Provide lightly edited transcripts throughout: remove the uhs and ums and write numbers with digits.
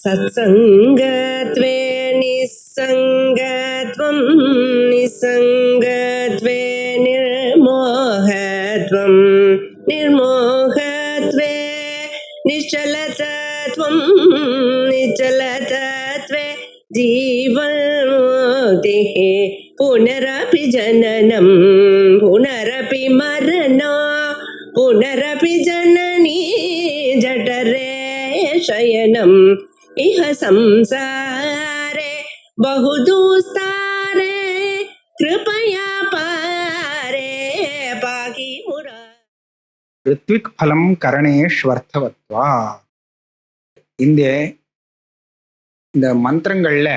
सत्सङ्गत्वे निस्सङ्गत्वं निस्सङ्गत्वे निर्मोहत्वं निर्मोहत्वे निश्चलतत्वं निश्चलतत्वे जीवन्मुक्तिः पुनरपि जननं पुनरपि मरणं पुनरपि जननी जठरे शयनम् इह संसारे बहुदुस्तारे कृपया पारे पाहि मुरा. ரித்விக் பலம் கரணேஷ்வர்த்தவத்வா. இந்த மந்திரங்கள்ல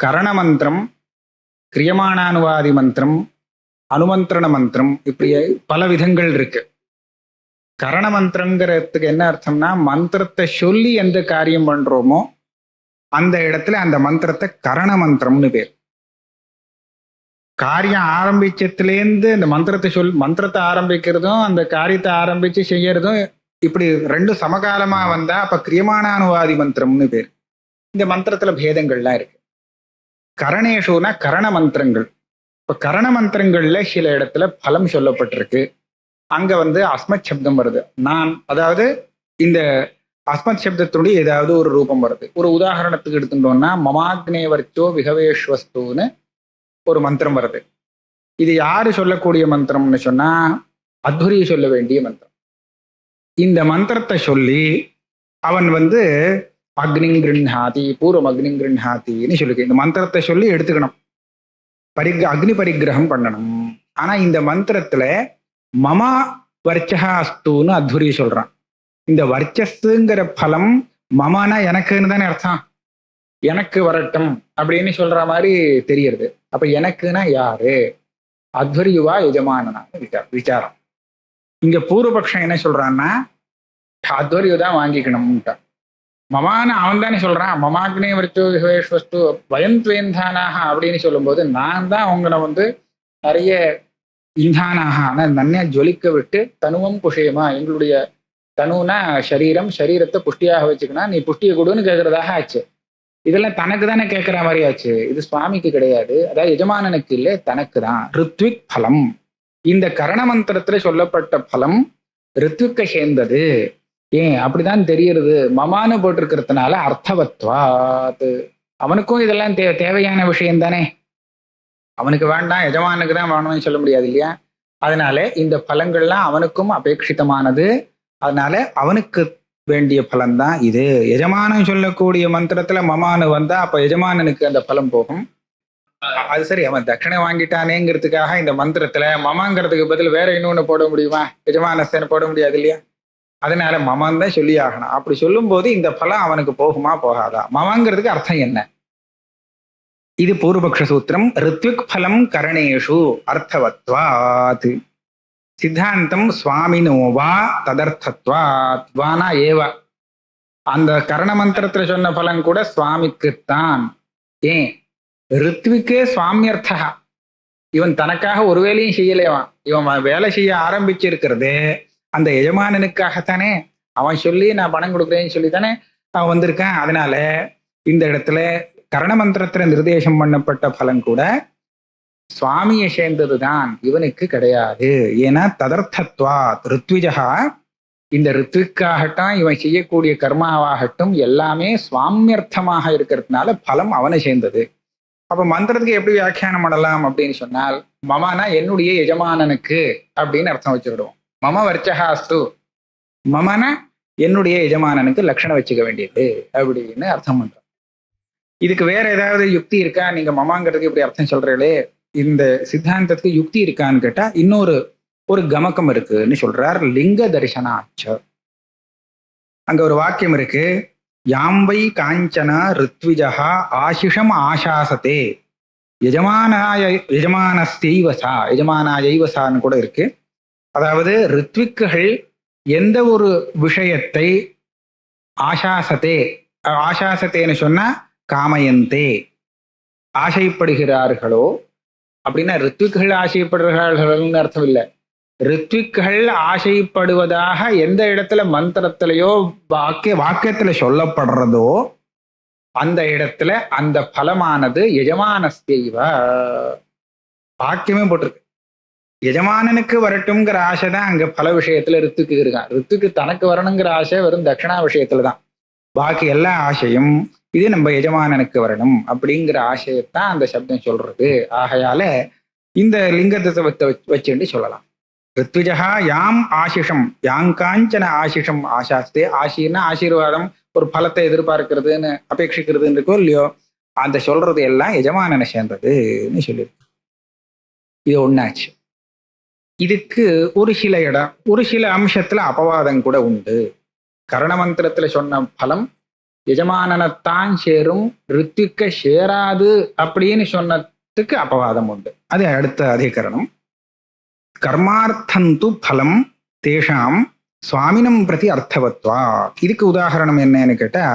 கரண மந்திரம், கிரியமானானுவாதி மந்திரம், அனுமந்திரண மந்திரம், இப்படி பல விதங்கள் இருக்கு. கரண மந்திரங்கிறதுக்கு என்ன அர்த்தம்னா, மந்திரத்தை சொல்லி எந்த காரியம் பண்றோமோ அந்த இடத்துல அந்த மந்திரத்தை கரண மந்திரம்னு பேர். காரியம் ஆரம்பிச்சதுலேருந்து இந்த மந்திரத்தை ஆரம்பிக்கிறதும் அந்த காரியத்தை ஆரம்பிச்சு செய்யறதும் இப்படி ரெண்டும் சமகாலமா வந்தா அப்ப கிரியமானானுவாதி மந்திரம்னு பேர். இந்த மந்திரத்துல பேதங்கள்லாம் இருக்கு. கரணேஷுனா கரண மந்திரங்கள். இப்ப கரண மந்திரங்கள்ல சில இடத்துல பலம் சொல்லப்பட்டிருக்கு. அங்க அஸ்மத் சப்தம் வருது. அதாவது இந்த அஸ்மத் சப்தத்துடைய ஏதாவது ஒரு ரூபம் வருது. ஒரு உதாரணத்துக்கு எடுத்துட்டோம்னா, மமாக்னே வர்ச்சோ விகவேஷ்வஸ்துன்னு ஒரு மந்திரம் வருது. இது யாரு சொல்லக்கூடிய மந்திரம்னு சொன்னா, அத்வரி சொல்ல வேண்டிய மந்திரம். இந்த மந்திரத்தை சொல்லி அவன் அக்னிங் கிருண்ணாதி பூர்வம் அக்னிங் கிருண்ணாத்தின்னு சொல்லிருக்கு. இந்த மந்திரத்தை சொல்லி எடுத்துக்கணும், அக்னி பரிகிரகம் பண்ணணும். ஆனா இந்த மந்திரத்துல மமா வர்ச்சா அஸ்துன்னு அத்வரி சொல்றான். இந்த வர்ச்சஸ்ங்கிற பலம் மமானா எனக்குன்னு தானே அர்த்தம். எனக்கு வரட்டும் அப்படின்னு சொல்ற மாதிரி தெரியறது. அப்ப எனக்குன்னா யாரு? அத்வரியுவா எஜமானனா விசாரம். இங்க பூர்வபக்ஷம் என்ன சொல்றான்னா, அத்வரியு தான் வாங்கிக்கணும்ட்டா. மமான அவன் தானே சொல்றான். மமாக்னே வர்ச்சோ விஹவேஷ்வஸ்து வயந்த்வேந்தானாக அப்படின்னு சொல்லும்போது, நான் தான் அவங்கள நிறைய இந்தானாக நன்னையா ஜொலிக்க விட்டு தனுவம் புஷயமா, எங்களுடைய தனுனா சரீரம், சரீரத்தை புஷ்டியாக வச்சுக்கணும், நீ புஷ்டியை கொடுன்னு கேட்கறதாக ஆச்சு. இதெல்லாம் தனக்கு தானே கேட்கிற மாதிரி ஆச்சு. இது சுவாமிக்கு கிடையாது, அதாவது எஜமானனுக்கு இல்லை, தனக்கு தான். ரித்விக் பலம், இந்த கரண மந்திரத்துல சொல்லப்பட்ட பலம் ரித்விக்க சேர்ந்தது. ஏன் அப்படிதான் தெரியறது? மமானு போட்டிருக்கிறதுனால அர்த்தவத்வாத். அவனுக்கும் இதெல்லாம் தேவையான விஷயம் தானே. அவனுக்கு வேண்டாம், எஜமானுக்கு தான் வேணும்னு சொல்ல முடியாது இல்லையா? அதனால இந்த பலங்கள்லாம் அவனுக்கும் அபேட்சிதமானது. அதனால அவனுக்கு வேண்டிய பலன்தான் இது. எஜமானன் சொல்லக்கூடிய மந்திரத்துல மமானு வந்தா அப்ப எஜமானனுக்கு அந்த பலம் போகும். அது சரி, அவன் தட்சணை வாங்கிட்டானேங்கிறதுக்காக இந்த மந்திரத்துல மமாங்கிறதுக்கு பதில் வேற இன்னொன்னு போட முடியுமா? எஜமானஸ்தேன்னு போட முடியாது இல்லையா? அதனால மமான் தான் சொல்லி ஆகணும். அப்படி சொல்லும் போது இந்த பலம் அவனுக்கு போகுமா போகாதா? மமாங்கிறதுக்கு அர்த்தம் என்ன? இது பூர்வபக்ஷ சூத்திரம். ரித்விக் பலம் கரணேஷு அர்த்தவத்வாத். சித்தாந்தம் சுவாமினோ வா ததர்த்தத்வாத். வானா ஏவ, அந்த கரண மந்திரத்துல சொன்ன பலம் கூட சுவாமிக்குத்தான். ஏன்? ரித்விக்கே சுவாமியர்த்தா. இவன் தனக்காக ஒரு வேலையும் செய்யலையான். இவன் வேலை செய்ய ஆரம்பிச்சிருக்கிறது அந்த எஜமானனுக்காகத்தானே. அவன் சொல்லி நான் பணம் கொடுக்குறேன்னு சொல்லித்தானே அவன் வந்திருக்கான். அதனால இந்த இடத்துல கரண மந்திரத்துல நிர்தேசம் பண்ணப்பட்ட பலன் கூட சுவாமியை சேர்ந்ததுதான், இவனுக்கு கிடையாது. ஏன்னா ததர்த்தத்வாத் ரித்விஜா, இந்த ரித்விக்காகட்டும் இவன் செய்யக்கூடிய கர்மாவாகட்டும் எல்லாமே சுவாமியர்த்தமாக இருக்கிறதுனால பலம் அவனை சேர்ந்தது. அப்ப மந்திரத்துக்கு எப்படி வியாக்கியானம் பண்ணலாம் அப்படின்னு சொன்னால், மமானா என்னுடைய எஜமானனுக்கு அப்படின்னு அர்த்தம் வச்சுக்கிடுவோம். மம வர்ச்சகாஸ்து, மமனா என்னுடைய எஜமானனுக்கு லட்சணம் வச்சுக்க வேண்டியது அப்படின்னு அர்த்தம் பண்றோம். இதுக்கு வேற ஏதாவது யுக்தி இருக்கா? நீங்க மமாங்கிறதுக்கு இப்படி அர்த்தம் சொல்றீங்களே, இந்த சித்தாந்தத்துக்கு யுக்தி இருக்கான்னு கேட்டா இன்னொரு கமக்கம் இருக்குன்னு சொல்றார். லிங்க தரிசனாச்ச. அங்க ஒரு வாக்கியம் இருக்கு, யாம்பை காஞ்சன ரித்விஜா ஆசிஷம் ஆசாசத்தே எஜமானஸ்தைவசா, எஜமானாயைவசான்னு கூட இருக்கு. அதாவது ரித்விக்குகள் எந்த ஒரு விஷயத்தை ஆசாசத்தேன்னு சொன்னா காமயந்தே ஆசைப்படுகிறார்களோ, அப்படின்னா ரித்விக்குகள் ஆசைப்படுகிறார்கள்னு அர்த்தம் இல்லை. ரித்விக்குகள் ஆசைப்படுவதாக எந்த இடத்துல மந்திரத்திலேயோ வாக்கியத்துல சொல்லப்படுறதோ அந்த இடத்துல அந்த பலமானது எஜமானஸ்தேவ. வாக்கியமே போட்டிருக்கு. எஜமானனுக்கு வரட்டும்ங்கிற ஆசை தான் அங்க பல விஷயத்துல ரித்துக்கு இருக்கான். ரித்துக்கு தனக்கு வரணுங்கிற ஆசை வெறும் தட்சிணா விஷயத்துலதான். பாக்கி எல்லா ஆசையும் இது நம்ம எஜமானனுக்கு வரணும் அப்படிங்கிற ஆசையத்தான் அந்த சப்தம் சொல்றது. ஆகையால இந்த லிங்கத்தை வச்சுட்டு சொல்லலாம். ரித்விஜா யாம் ஆசிஷம் யாங்காஞ்சன ஆசிஷம் ஆசாஸ்தே. ஆசின்னா ஆசீர்வாதம், ஒரு பலத்தை எதிர்பார்க்கிறதுன்னு அபேட்சிக்கிறதுன்னு இருக்கோ இல்லையோ, அந்த சொல்றது எல்லாம் எஜமானனை சேர்ந்ததுன்னு சொல்லியிருக்கு. இது ஒண்ணாச்சு. இதுக்கு ஒரு சில அம்சத்துல அபவாதம் கூட உண்டு. கரணமந்திரத்துல சொன்ன பலம் எஜமானனைத்தான் சேரும், ரித்விக்க சேராது அப்படின்னு சொன்னதுக்கு அபவாதம் உண்டு. அது அடுத்த அதிகரணம். கர்மார்த்தந்து பலம் தேஷாம் சுவாமினம் பிரதி அர்த்தவத்வா. இதுக்கு உதாரணம் என்னன்னு கேட்டா,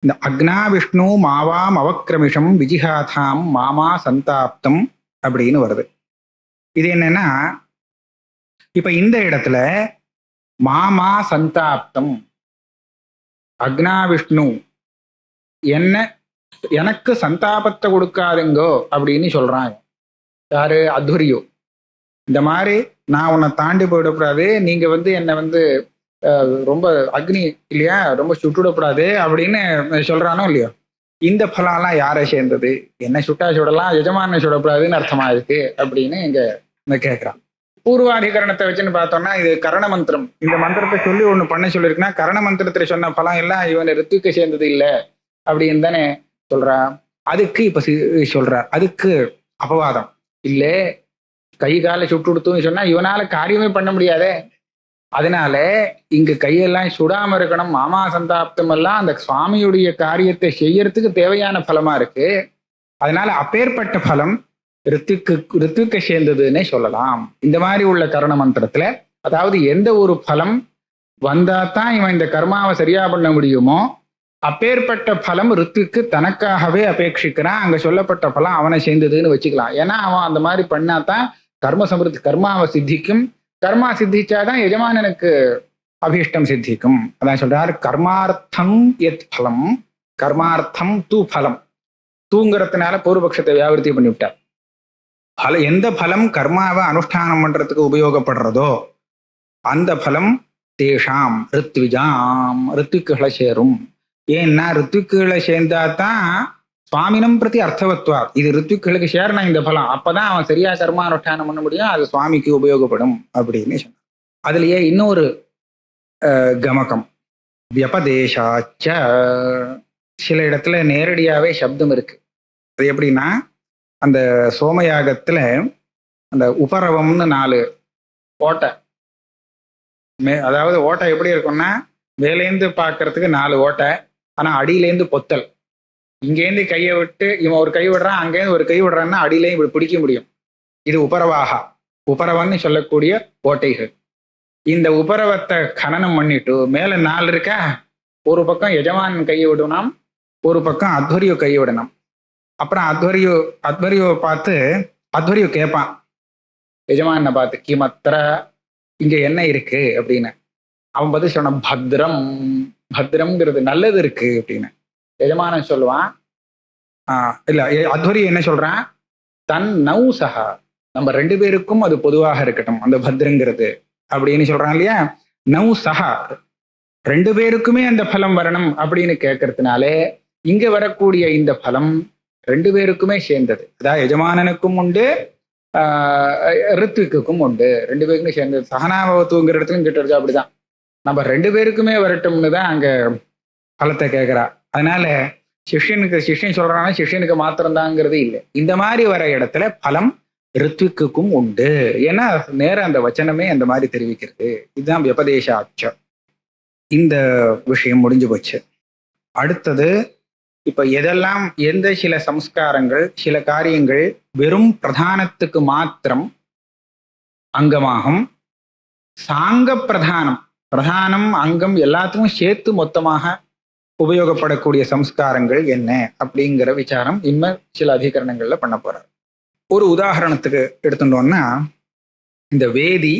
இந்த அக்னா விஷ்ணு மாவாம் அவக்கிரமிஷம் விஜிஹாதாம் மாமா சந்தாப்தம் அப்படின்னு வருது. இது என்னன்னா, இப்ப இந்த இடத்துல மாமா சந்தாப்தம், அக்னா விஷ்ணு எனக்கு சந்தாபத்தை கொடுக்காதுங்கோ அப்படின்னு சொல்றாங்க. யாரு? அத்வரியோ. இந்த மாதிரி நான் உன்னை தாண்டி போயிடக்கூடாது, நீங்க என்னை ரொம்ப அக்னி இல்லையா, ரொம்ப சுட்டுவிடக்கூடாது அப்படின்னு சொல்றானோ இல்லையோ. இந்த பலம்லாம் யாரை சேர்ந்தது? என்ன சுட்டா சுடலாம், எஜமான சுடக்கூடாதுன்னு அர்த்தமா இருக்கு அப்படின்னு இங்க கேட்கிறான். பூர்வாதிகரணத்தை வச்சுன்னு பார்த்தோம்னா இது கரண மந்திரம். இந்த மந்திரத்தை சொல்லி ஒண்ணு பண்ண சொல்லியிருக்குன்னா கரண மந்திரத்துல சொன்ன பலம் எல்லாம் இவன் ரித்துக்கு சேர்ந்தது இல்லை அப்படின்னு தானே சொல்றா. அதுக்கு இப்ப சொல்றார், அதுக்கு அபவாதம் இல்லை. கை காலை சுட்டு கொடுத்துன்னு சொன்னா இவனால காரியமே பண்ண முடியாதே. அதனால இங்க கையெல்லாம் சுடாம இருக்கணும். மாமா சந்தாப்தம் எல்லாம் அந்த சுவாமியுடைய காரியத்தை செய்யறதுக்கு தேவையான பலமா இருக்கு. அதனால அப்பேற்பட்ட பலம் ரித்துக்கு சேர்ந்ததுன்னே சொல்லலாம். இந்த மாதிரி உள்ள கரண மந்திரத்துல, அதாவது எந்த ஒரு பலம் வந்தாதான் இவன் இந்த கர்மாவை சரியா பண்ண முடியுமோ அப்பேற்பட்ட பலம் ரித்துக்கு தனக்காகவே அபேட்சிக்கிறான். அங்க சொல்லப்பட்ட பலம் அவனை சேர்ந்ததுன்னு வச்சுக்கலாம். ஏன்னா அவன் அந்த மாதிரி பண்ணாதான் கர்மாவை சித்திக்கும். கர்மா சித்திச்சாதான் எஜமானனுக்கு அபீஷ்டம் சித்திக்கும். அதான் சொல்றார், கர்மார்த்தம் எத் பலம் கர்மார்த்தம் தூ பலம். தூங்குறதுனால பூர்வபக்ஷத்தை வியாவிருத்தி பண்ணி விட்டார். எந்த பலம் கர்மாவை அனுஷ்டானம் பண்றதுக்கு உபயோகப்படுறதோ அந்த பலம் தேஷாம் ரித்விஜாம், ரித்துக்குகளை சேரும். ஏன்னா ரித்துக்குகளை சேர்ந்தாதான் சுவாமினம் பிரதி அர்த்தவத்வா. இது ரித்துக்களுக்கு சேரணும் இந்த பலம், அப்பதான் அவன் சரியா கர்மானுஷ்டானம் பண்ண முடியும், அது சுவாமிக்கு உபயோகப்படும் அப்படின்னு சொன்னான். அதுலயே இன்னொரு கமகம் வியபதேசாச்ச. சில இடத்துல நேரடியாவே சப்தம் இருக்கு. அது எப்படின்னா, அந்த சோமயாகத்துல அந்த உபரவம்னு 4 ஓட்டை, அதாவது ஓட்டை எப்படி இருக்கும்னா மேலேந்து பார்க்கறதுக்கு 4 ஓட்டை, ஆனா அடியிலேருந்து பொத்தல். இங்கேருந்து கையை விட்டு இவன் ஒரு கை விடுறான், அங்கேருந்து ஒரு கை விடுறான்னா அடியிலையும் இப்படி பிடிக்க முடியும். இது உபரவாகா, உபரவன்னு சொல்லக்கூடிய ஓட்டைகள். இந்த உபரவத்தை கணனம் பண்ணிட்டு மேல 4 இருக்கா, ஒரு பக்கம் எஜமான் கையை விடணும், ஒரு பக்கம் அத்வரியோ கையை விடணும். அப்புறம் அத்வரியோ பார்த்து அத்வரியோ கேட்பான் எஜமான பார்த்து, கிமத்திர, இங்க என்ன இருக்கு அப்படின்னு. அவன் பதில் சொன்ன பத்ரம், பத்ரம்ங்கிறது நல்லது இருக்கு அப்படின்னு. எஜமானன் சொல்லுவான், இல்ல அத்வரியோ என்ன சொல்றான், தன் நௌ சஹா, நம்ம 2 பேருக்கும் அது பொதுவாக இருக்கட்டும் அந்த பத்ரங்கிறது அப்படின்னு சொல்றான் இல்லையா. நௌ சஹா, 2 பேருக்குமே அந்த பலம் வரணும் அப்படின்னு கேட்கறதுனாலே இங்க வரக்கூடிய இந்த பலம் 2 பேருக்குமே சேர்ந்தது. அதாவது எஜமானனுக்கும் உண்டு, ரித்துக்கும் உண்டு, 2 பேருக்குமே சேர்ந்தது. சகனாபவத்துங்கிற இடத்துலையும் கிட்ட அப்படிதான், நம்ம 2 பேருக்குமே வரட்டும்னு தான் அங்க பலத்தை கேட்கிறா. அதனால சிஷ்யன் சொல்றான்னா சிஷ்யனுக்கு மாத்திரம்தாங்கிறது இல்லை. இந்த மாதிரி வர இடத்துல பலம் ரித்விக்குக்கும் உண்டு. ஏன்னா நேரம் அந்த வச்சனமே அந்த மாதிரி தெரிவிக்கிறது. இதுதான் வியபதேசாட்சம். இந்த விஷயம் முடிஞ்சு போச்சு. அடுத்தது இப்ப எதெல்லாம் எந்த சில சம்ஸ்காரங்கள் சில காரியங்கள் வெறும் பிரதானத்துக்கு மாத்திரம் அங்கமாகும், சாங்க பிரதானம் அங்கம் எல்லாத்துக்கும் சேர்த்து மொத்தமாக உபயோகப்படக்கூடிய சம்ஸ்காரங்கள் என்ன அப்படிங்கிற விசாரம் இன்னும் சில அதிகரணங்கள்ல பண்ண போறார். ஒரு உதாரணத்துக்கு எடுத்துட்டோம்னா, இந்த வேதி,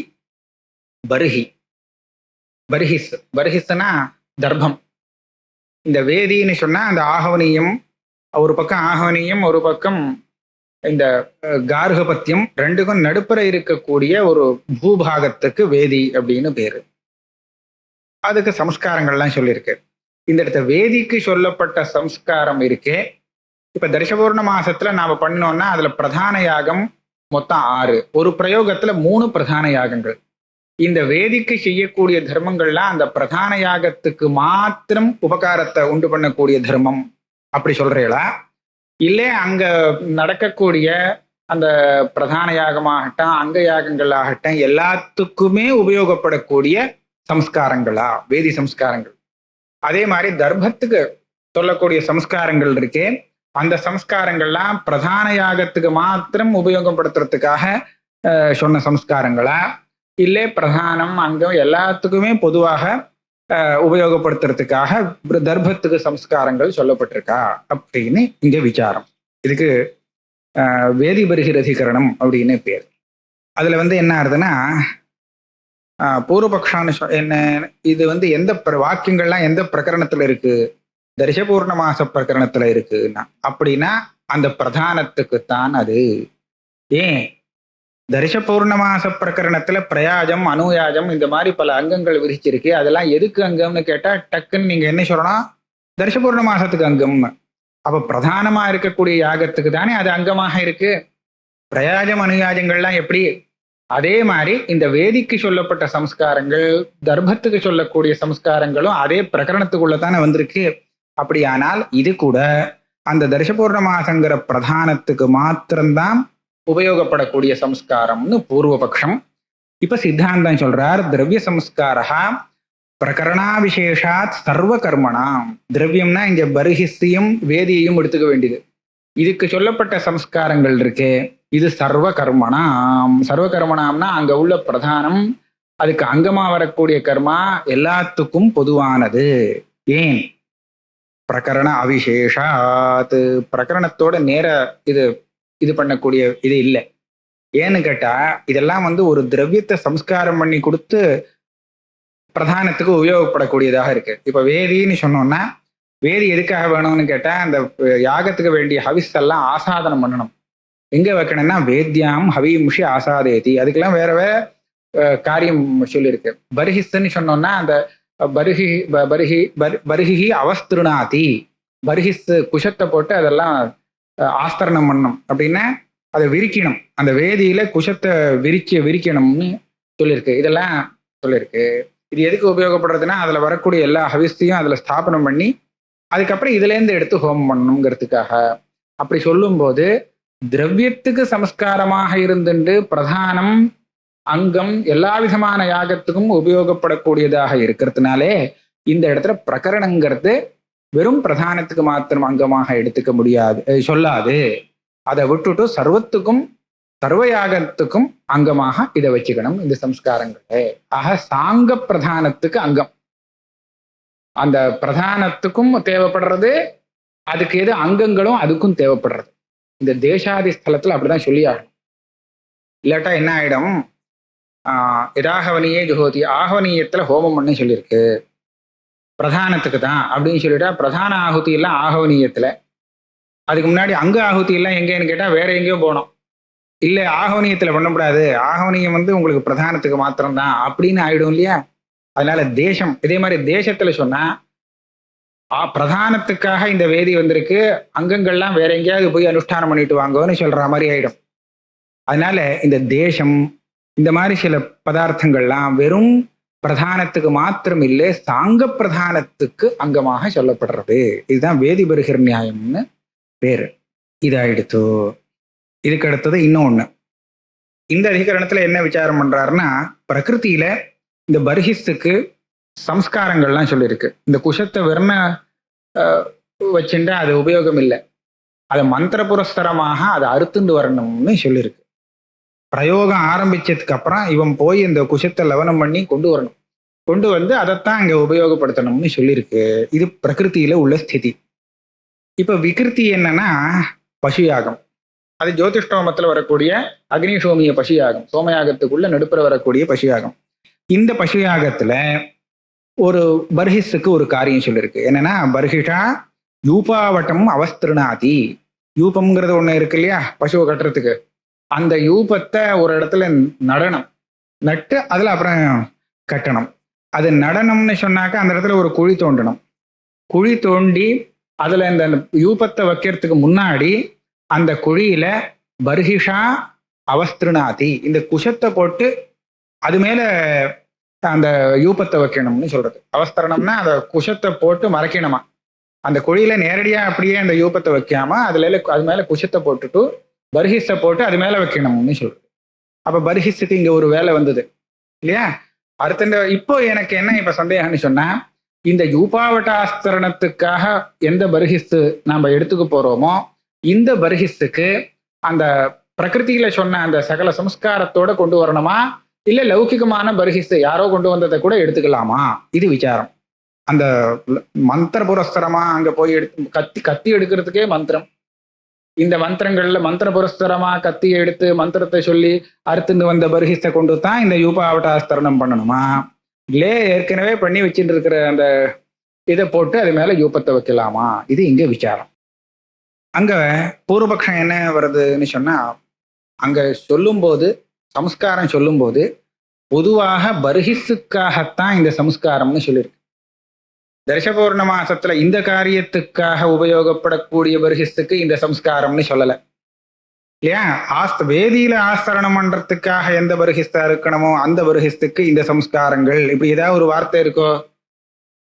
பர்ஹி, பர்ஹிஸ்னா தர்ப்பம். இந்த வேதின்னு சொன்னா அந்த ஆகவனியம், ஒரு பக்கம் ஆகவனியம், ஒரு பக்கம் இந்த கார்கபத்தியம், ரெண்டுக்கும் நடுப்புற இருக்கக்கூடிய ஒரு பூபாகத்துக்கு வேதி அப்படின்னு பேரு. அதுக்கு சம்ஸ்காரங்கள்லாம் சொல்லியிருக்கு. இந்த இடத்த வேதிக்கு சொல்லப்பட்ட சம்ஸ்காரம் இருக்கே, இப்ப தர்ஷபூர்ண மாசத்துல நாம பண்ணோம்னா அதுல பிரதான யாகம் மொத்தம் 6, ஒரு பிரயோகத்துல 3 பிரதான யாகங்கள். இந்த வேதிக்கு செய்யக்கூடிய தர்மங்கள்லாம் அந்த பிரதான யாகத்துக்கு மாத்திரம் உபகாரத்தை உண்டு பண்ணக்கூடிய தர்மம் அப்படி சொல்றீங்களா? இல்லை அங்க நடக்கக்கூடிய அந்த பிரதான யாகமாகட்டும், அங்க யாகங்கள் ஆகட்டும், எல்லாத்துக்குமே உபயோகப்படக்கூடிய சம்ஸ்காரங்களா வேதி சம்ஸ்காரங்கள்? அதே மாதிரி தர்ப்பத்துக்கு சொல்லக்கூடிய சம்ஸ்காரங்கள் இருக்கே, அந்த சம்ஸ்காரங்கள்லாம் பிரதான யாகத்துக்கு மாத்திரம் உபயோகப்படுத்துறதுக்காக சொன்ன சம்ஸ்காரங்களா, இல்லை பிரதானம் அங்கம் எல்லாத்துக்குமே பொதுவாக உபயோகப்படுத்துறதுக்காக தர்ப்பத்துக்கு சம்ஸ்காரங்கள் சொல்லப்பட்டிருக்கா அப்படின்னு இங்க விசாரம். இதுக்கு வேதி பரிகிரதிகரணம் அப்படின்னு பேர். அதுல என்ன ஆகுதுன்னா, பூர்வபக்ஷான்னு என்ன, இது எந்த வாக்கியங்கள்லாம் எந்த பிரகரணத்துல இருக்கு? தரிசபூர்ண மாச பிரகரணத்துல இருக்குன்னா, அப்படின்னா அந்த பிரதானத்துக்குத்தான் அது. ஏன் தரிச பௌர்ணமாச பிரகரணத்துல பிரயாஜம், அனுயாஜம் இந்த மாதிரி பல அங்கங்கள் விதிச்சிருக்கு. அதெல்லாம் எதுக்கு அங்கம்னு கேட்டா டக்குன்னு நீங்க என்ன சொல்லணும், தரிச பௌர்ண மாசத்துக்கு அங்கம்னு. அப்ப பிரதானமா இருக்கக்கூடிய யாகத்துக்கு தானே அது அங்கமாக இருக்கு. பிரயாஜம் அனுயாஜங்கள்லாம் எப்படி? அதே மாதிரி இந்த வேதிக்கு சொல்லப்பட்ட சம்ஸ்காரங்கள், தர்ப்பத்துக்கு சொல்லக்கூடிய சம்ஸ்காரங்களும் அதே பிரகரணத்துக்குள்ளதானே வந்திருக்கு. அப்படியானால் இது கூட அந்த தரிச பௌர்ணமாசங்கிற பிரதானத்துக்கு மாத்திரம்தான் உபயோகப்படக்கூடிய சம்ஸ்காரம்னு பூர்வபக்ஷம். இப்ப சித்தாந்தம் சொல்றார், திரவிய சம்ஸ்காரா பிரகரணாவிசேஷாத் சர்வ கர்மணாம். திரவியம்னா இங்க பர்ஹிஸையும் வேதியையும் எடுத்துக்க வேண்டியது. இதுக்கு சொல்லப்பட்ட சம்ஸ்காரங்கள் இருக்கே, இது சர்வ கர்மணாம். சர்வ கர்மணாம்னா அங்க உள்ள பிரதானம், அதுக்கு அங்கமா வரக்கூடிய கர்மா எல்லாத்துக்கும் பொதுவானது. ஏன்? பிரகரண அவிசேஷாத், பிரகரணத்தோட நேர இது பண்ணக்கூடிய இது இல்லை. ஏன்னு கேட்டா இதெல்லாம் ஒரு திரவியத்தை சம்ஸ்காரம் பண்ணி கொடுத்து பிரதானத்துக்கு உபயோகப்படக்கூடியதாக இருக்கு. இப்ப வேதின்னு சொன்னோம்னா, வேதி எதுக்காக வேணும்னு கேட்டா அந்த யாகத்துக்கு வேண்டிய ஹவிஸ் எல்லாம் ஆசாதனம் பண்ணணும். எங்க வைக்கணும்னா வேத்யாம் ஹவிமுஷி ஆசாதேதி, அதுக்கெல்லாம் வேற வேற காரியம் சொல்லியிருக்கு. பர்ஹிஸ்ன்னு சொன்னோம்னா அந்த பர்ஹி அவஸ்திருநாதி, பர்ஹிஸ் குஷத்தை போட்டு அதெல்லாம் ஆஸ்தரணம் பண்ணணும். அப்படின்னா அதை விரிக்கணும், அந்த வேதியில குஷத்தை விரிக்கணும்னு சொல்லியிருக்கு. இதெல்லாம் சொல்லியிருக்கு. இது எதுக்கு உபயோகப்படுறதுன்னா அதுல வரக்கூடிய எல்லா ஹவிஸையும் அதுல ஸ்தாபனம் பண்ணி அதுக்கப்புறம் இதுல இருந்து எடுத்து ஹோமம் பண்ணணுங்கிறதுக்காக. அப்படி சொல்லும் போது திரவியத்துக்கு சமஸ்காரமாக இருந்துட்டு பிரதானம் அங்கம் எல்லா விதமான யாகத்துக்கும் உபயோகப்படக்கூடியதாக இருக்கிறதுனாலே இந்த இடத்துல பிரகரணங்கிறது வெறும் பிரதானத்துக்கு மாத்திரம் அங்கமாக எடுத்துக்க முடியாது, சொல்லாது. அதை விட்டுட்டு சர்வத்துக்கும் சர்வயாகத்துக்கும் அங்கமாக இதை வச்சுக்கணும் இந்த சம்ஸ்காரங்களே. ஆக சாங்க பிரதானத்துக்கு அங்கம், அந்த பிரதானத்துக்கும் தேவைப்படுறது, அதுக்கு எது அங்கங்களும் அதுக்கும் தேவைப்படுறது. இந்த தேசாதி ஸ்தலத்துல அப்படிதான் சொல்லி ஆகணும். இல்லாட்டா என்ன ஆயிடும், இதாகவனியே ஜுகோதி, ஆகவனியத்துல ஹோமம் பண்ணு சொல்லியிருக்கு, பிரதானத்துக்கு தான் அப்படின்னு சொல்லிட்டா பிரதான ஆகுதி எல்லாம் ஆகவனியத்துல, அதுக்கு முன்னாடி அங்க ஆகுதி எல்லாம் எங்கேன்னு கேட்டா வேற எங்கேயோ போனோம். இல்ல ஆகவனியத்துல பண்ணக்கூடாது, ஆகவனியம் உங்களுக்கு பிரதானத்துக்கு மாத்திரம்தான் அப்படின்னு ஆயிடும் இல்லையா. அதனால தேசம் இதே மாதிரி தேசத்துல சொன்னா பிரதானத்துக்காக இந்த வேதி வந்திருக்கு, அங்கங்கள்லாம் வேற எங்கேயாவது போய் அனுஷ்டானம் பண்ணிட்டு வாங்கன்னு சொல்ற மாதிரி ஆயிடும். அதனால இந்த தேசம் இந்த மாதிரி சில பதார்த்தங்கள்லாம் வெறும் பிரதானத்துக்கு மாத்திரம் இல்லை, சாங்க பிரதானத்துக்கு அங்கமாக சொல்லப்படுறது. இதுதான் வேதி பருகிற நியாயம்னு பேரு. இதாயிடுத்து. இதுக்கு அடுத்தது இன்னொன்னு, இந்த அதிகரணத்துல என்ன விசாரம் பண்றாருன்னா, பிரகிருத்தியில இந்த பர்ஹிஸுக்கு சம்ஸ்காரங்கள்லாம் சொல்லியிருக்கு. இந்த குஷத்தை வெறும வச்சுட்டா அது உபயோகம் இல்லை, அதை மந்திர புரஸ்தரமாக அதை அறுத்துண்டு வரணும்னு சொல்லியிருக்கு. பிரயோகம் ஆரம்பிச்சதுக்கு அப்புறம் இவன் போய் இந்த குஷத்தை லவனம் பண்ணி கொண்டு வரணும், கொண்டு அதைத்தான் அங்க உபயோகப்படுத்தணும்னு சொல்லியிருக்கு. இது பிரகிருத்தியில உள்ள ஸ்திதி. இப்ப விகிருத்தி என்னன்னா பசுயாகம், அது ஜோதிஷ்டோமத்துல வரக்கூடிய அக்னிசோமிய பசுயாகம், சோமயாகத்துக்குள்ள நடுப்புற வரக்கூடிய பசுயாகம். இந்த பசுயாகத்துல ஒரு பர்ஹிஸுக்கு ஒரு காரியம் சொல்லியிருக்கு. என்னன்னா, பர்ஹிஷா யூபாவட்டம் அவஸ்திருணாதி. யூபம்ங்கிறது ஒண்ணு இருக்கு இல்லையா, பசுவை கட்டுறதுக்கு. அந்த யூபத்தை ஒரு இடத்துல நடனம் நட்டு அதுல அப்புறம் கட்டணும். அது நடனம்னு சொன்னாக்க அந்த இடத்துல ஒரு குழி தோண்டணும். குழி தோண்டி அதுல இந்த யூபத்தை வைக்கிறதுக்கு முன்னாடி அந்த குழியில பர்ஹிஷா அவஸ்திருணாதி, இந்த குஷத்தை போட்டு அது மேல அந்த யூபத்தை வைக்கணும்னு சொல்றது. அவஸ்தரணம்னா அந்த குஷத்தை போட்டு மறைக்கணுமா. அந்த குழியில நேரடியா அப்படியே அந்த யூபத்தை வைக்காம அது மேல குஷத்தை போட்டுட்டு பர்ஹிஸை போட்டு அது மேல வைக்கணும்னு சொல்றது. அப்ப பர்ஹிஸுக்கு இங்க ஒரு வேலை வந்தது இல்லையா. அடுத்த இப்போ எனக்கு என்ன இப்ப சந்தேகம்னு சொன்னா, இந்த யூபாவட்டாஸ்தரணத்துக்காக எந்த பர்ஹிஸ் நாம எடுத்துக்க போறோமோ இந்த பர்ஹிஸுக்கு அந்த பிரகிருதியில சொன்ன அந்த சகல சம்ஸ்காரத்தோட கொண்டு வரணுமா, இல்ல லௌகிகமான பர்ஹிஸ் யாரோ கொண்டு வந்ததை கூட எடுத்துக்கலாமா, இது விசாரம். அந்த மந்திர புரஸ்தரமா அங்க போய் கத்தி எடுக்கிறதுக்கே மந்திரம். இந்த மந்திரங்கள்ல மந்திர புரஸ்தரமா கத்தியை எடுத்து மந்திரத்தை சொல்லி அறுத்துன்னு வந்த பர்ஹிஸை கொண்டு தான் இந்த யூபாவட்டாஸ்தரணம் பண்ணணுமா, இல்லே ஏற்கனவே பண்ணி வச்சுட்டு இருக்கிற அந்த இதை போட்டு அது மேல யூபத்தை வைக்கலாமா, இது இங்க விசாரம். அங்க பூர்வபக்ஷம் என்ன வருதுன்னு சொன்னா, அங்க சொல்லும்போது சம்ஸ்காரம் சொல்லும்போது பொதுவாக பர்ஹிஸுக்காகத்தான் இந்த சம்ஸ்காரம்னு சொல்லியிருக்கு. தர்ஷபூர்ண மாசத்துல இந்த காரியத்துக்காக உபயோகப்படக்கூடிய பர்ஹிஸுக்கு இந்த சம்ஸ்காரம்னு சொல்லலை இல்லையா. வேதியில ஆஸ்தரணம் பண்றதுக்காக எந்த பர்ஹிஸ்தா இருக்கணுமோ அந்த பர்ஹிஸ்துக்கு இந்த சம்ஸ்காரங்கள். இப்படி ஏதாவது ஒரு வார்த்தை இருக்கோ,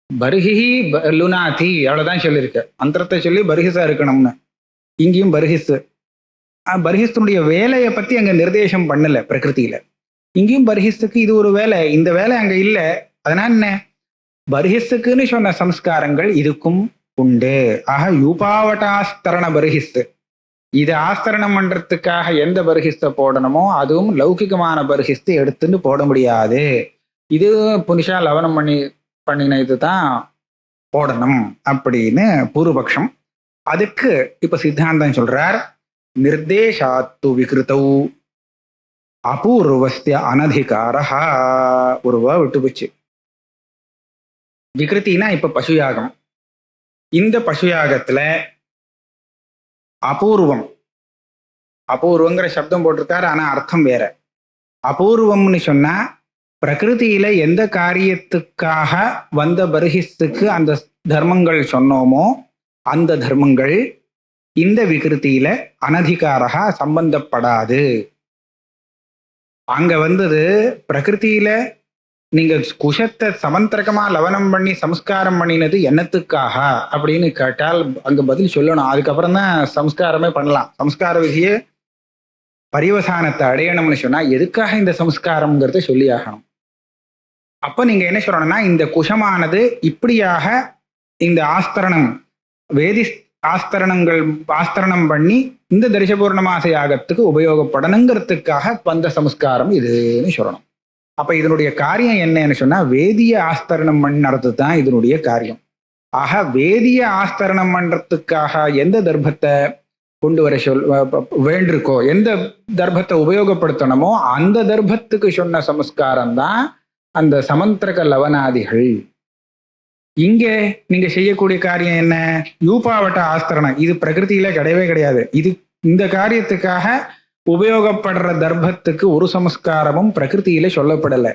பர்ஹி லுனாதி அவ்வளவுதான் சொல்லியிருக்கு. மந்திரத்தை சொல்லி பர்ஹிஸா இருக்கணும்னு. இங்கேயும் பர்ஹிஸ்தனுடைய வேலையை பத்தி அங்க நிர்தேசம் பண்ணல பிரகிருதியில. இங்கேயும் பர்ஹிஸுக்கு இது ஒரு வேலை, இந்த வேலை அங்க இல்லை. அதனால என்ன, பர்ஹிஸுக்குன்னு சொன்ன சம்ஸ்காரங்கள் இதுக்கும் உண்டு. ஆக யூபாவட்டாஸ்தரண பர்ஹிஸ், இது ஆஸ்தரணம் பண்றதுக்காக எந்த பர்ஹிஸை போடணுமோ அதுவும் லௌகிகமான பர்ஹிஸ் எடுத்துன்னு போட முடியாது. இது புனிஷா லவனம் பண்ணின இதுதான் போடணும் அப்படின்னு பூர்வபக்ஷம். அதுக்கு இப்ப சித்தாந்தம் சொல்றார், நிர்தேசாத்து விகிருத்தௌ அபூர்வஸ்ய அனதிகாரஹா. ஒரு விட்டு போச்சு. விகிருத்தினா இப்ப பசுயாகம். இந்த பசுயாகத்துல அபூர்வம், அபூர்வங்கிற சப்தம் போட்டிருக்காரு, ஆனா அர்த்தம் வேற. அபூர்வம்னு சொன்னா பிரகிருதியில எந்த காரியத்துக்காக வந்த பர்ஹிஸுக்கு அந்த தர்மங்கள் சொன்னோமோ அந்த தர்மங்கள் இந்த விகிருத்தியில அனதிகாரகா சம்பந்தப்படாது. அங்க வந்தது பிரகிருதியில நீங்க குஷத்தை சமந்திரகமா லவனம் பண்ணி சம்ஸ்காரம் பண்ணினது என்னத்துக்காக அப்படின்னு கேட்டால் அங்க பதில் சொல்லணும். அதுக்கப்புறம் தான் சம்ஸ்காரமே பண்ணலாம். சம்ஸ்கார விதியை பரிவசானத்தை அடையணும்னு சொன்னா எதுக்காக இந்த சம்ஸ்காரம்ங்கிறத சொல்லி ஆகணும். அப்ப நீங்க என்ன சொல்லணும்னா, இந்த குஷமானது இப்படியாக இந்த ஆஸ்தரணம் வேதி ஆஸ்தரணம் பண்ணி இந்த தரிசபூர்ணமாச யாகத்துக்கு உபயோகப்படணுங்கிறதுக்காக வந்த சம்ஸ்காரம் இதுன்னு சொல்லணும். அப்ப இதனுடைய காரியம் என்னன்னு சொன்னா, வேதிய ஆஸ்தரணம் பண்ணறது தான் இதனுடைய காரியம். ஆக வேதிய ஆஸ்தரணம் பண்றதுக்காக எந்த தர்ப்பத்தை கொண்டு வர வேண்டிருக்கோ, எந்த தர்ப்பத்தை உபயோகப்படுத்தணுமோ அந்த தர்ப்பத்துக்கு சொன்ன சம்ஸ்காரம் தான் அந்த சமந்திரக லவனாதிகள். இங்கே நீங்க செய்யக்கூடிய காரியம் என்ன, யூபாவட்ட ஆஸ்தரணம். இது பிரகிருதியில கிடையவே கிடையாது. இது இந்த காரியத்துக்காக உபயோகப்படுற தர்ப்பத்துக்கு ஒரு சம்ஸ்காரமும் பிரகிருதியில சொல்லப்படலை.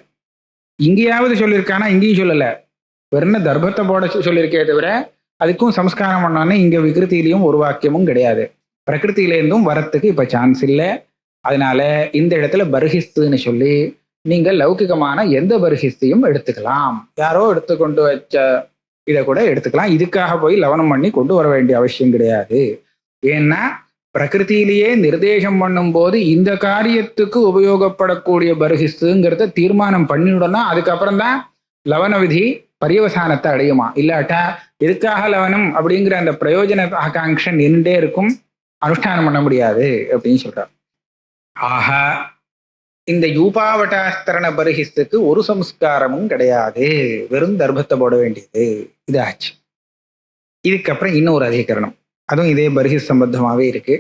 இங்கேயாவது சொல்லியிருக்கானா, இங்கேயும் சொல்லலை. வெறும் தர்ப்பத்தை போட சொல்லியிருக்கே தவிர அதுக்கும் சம்ஸ்காரம் பண்ணான்னு இங்க விகிருத்திலையும் ஒரு வாக்கியமும் கிடையாது. பிரகிருத்திலேருந்தும் வரத்துக்கு இப்ப சான்ஸ் இல்லை. அதனால இந்த இடத்துல பர்ஹிஸ்துன்னு சொல்லி நீங்க லௌகிகமான எந்த பர்ஹிஸ்தையும் எடுத்துக்கலாம். யாரோ எடுத்துக்கொண்டு வச்ச இதை கூட எடுத்துக்கலாம். இதுக்காக போய் லவனம் பண்ணி கொண்டு வர வேண்டிய அவசியம் கிடையாது. ஏன்னா பிரகிருத்திலேயே நிர்தேசம் பண்ணும் போது இந்த காரியத்துக்கு உபயோகப்படக்கூடிய பர்ஹிஸ்ங்கிறத தீர்மானம் பண்ணிவிடணும். அதுக்கப்புறம் தான் லவன விதி பரியவசானத்தை அடையுமா. இல்லாட்டா எதுக்காக லவனம் அப்படிங்கிற அந்த பிரயோஜன ஆகாங்ஷன் நின்றுட்டே இருக்கும், அனுஷ்டானம் பண்ண முடியாது அப்படின்னு சொல்றார். ஆக இந்த யூபாவட்டாஸ்தரண பர்ஹிஸ்துக்கு ஒரு சம்ஸ்காரமும் கிடையாது, வெறும் தர்ப்பத்தை போட வேண்டியது. இது ஆச்சு. இதுக்கப்புறம் இன்னொரு அதிகரணம், அதுவும் இதே பர்ஹிஸ் சம்பந்தமாவே இருக்கு.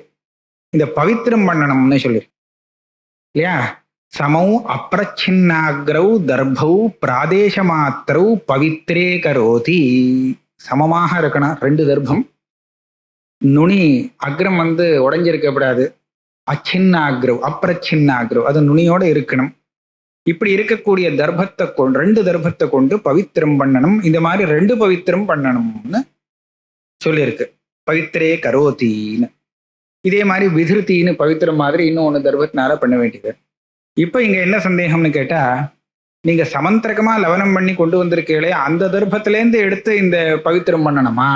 இந்த பவித்திரம் பண்ணணும்னு சொல்லி இல்லையா. சமௌ அப்ரச்சின்னாக்ரௌ தர்பௌ பிராதேச மாத்திரௌ பவித்ரே கரோதி. சமமாக இருக்கணும் ரெண்டு தர்பம். நுனி அக்ரம் உடைஞ்சிருக்கப்படாது. அச்சின்னாக்ரவ் அப்ரச்சின்னாக்ரவ் அது நுனியோட இருக்கணும். இப்படி இருக்கக்கூடிய தர்பத்தை கொண்டு ரெண்டு தர்பத்தை கொண்டு பவித்திரம் பண்ணணும். இந்த மாதிரி ரெண்டு பவித்திரம் பண்ணணும்னு சொல்லியிருக்கு. பவித்திரே கரோத்தின்னு. இதே மாதிரி விதிருத்தின்னு பவித்திரம் மாதிரி இன்னும் ஒன்று தர்பத்தினால பண்ண வேண்டியது. இப்போ இங்க என்ன சந்தேகம்னு கேட்டா, நீங்க சமந்திரகமா லவனம் பண்ணி கொண்டு வந்திருக்கீங்களே அந்த தர்பத்திலேருந்து எடுத்து இந்த பவித்திரம் பண்ணணுமா,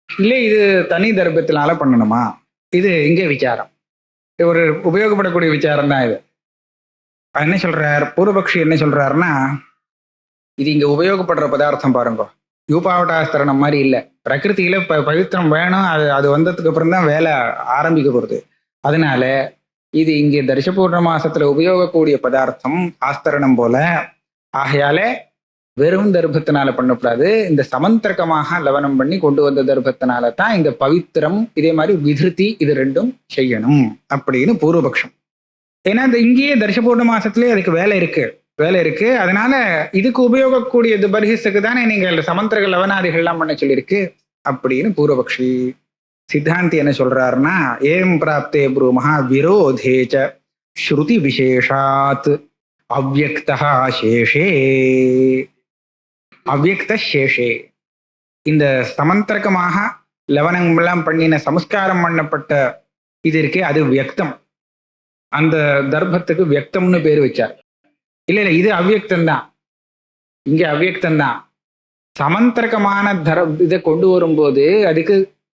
இல்லை இது தனி தர்பத்தினால பண்ணணுமா? இது இங்கே விசாரம். ஒரு உபயோகப்படக்கூடிய விசாரம் தான் இது. என்ன சொல்றார் பூர்வபக்ஷி? என்ன சொல்றாருன்னா, இது இங்க உபயோகப்படுற பதார்த்தம் பாருங்க, யூபாவட்டாஸ்தரணம் மாதிரி இல்லை. பிரகிருத்தியில பவித்திரம் வேணும். அது வந்ததுக்கு அப்புறம் தான் வேலை ஆரம்பிக்க போறது. அதனால இது இங்கே தரிசபூர்ண மாசத்துல உபயோகக்கூடிய பதார்த்தம் ஆஸ்தரணம் போல. ஆகையால வெறும் தர்பத்தினால பண்ணக்கூடாது, இந்த சமந்திரகமாக லவனம் பண்ணி கொண்டு வந்த தர்பத்தினால தான் இந்த பவித்திரம், இதே மாதிரி விதிருத்தி இது ரெண்டும் செய்யணும் அப்படின்னு பூர்வபக்ஷம். ஏன்னா இந்த இங்கேயே தரிசபூர்ண மாசத்துலயே அதுக்கு வேலை இருக்கு. அதனால இதுக்கு உபயோகக்கூடிய பர்ஹிஸுக்கு தானே நீங்கள் சமந்திரக லவனாதிகள்லாம் பண்ண சொல்லியிருக்கு அப்படின்னு பூர்வபக்ஷி. சித்தாந்தி என்ன சொல்றாருன்னா, ஏம் பிராப்தே ப்ரூமஹா விரோதேச்ச ஸ்ருதி விசேஷாத் அவ்யக்தா சேஷே. அவ்யக்த சேஷே, இந்த சமந்திரகமாக லவனங்கள்லாம் பண்ணின சம்ஸ்காரம் பண்ணப்பட்ட இது இருக்கே அது வியக்தம். அந்த தர்பத்துக்கு வியக்தம்னு பேர் வச்சார். இல்ல இது அவ்யக்தம்தான். இங்க அவ்யக்தம்தான். சமந்திரகமான இதை கொண்டு வரும்போது அதுக்கு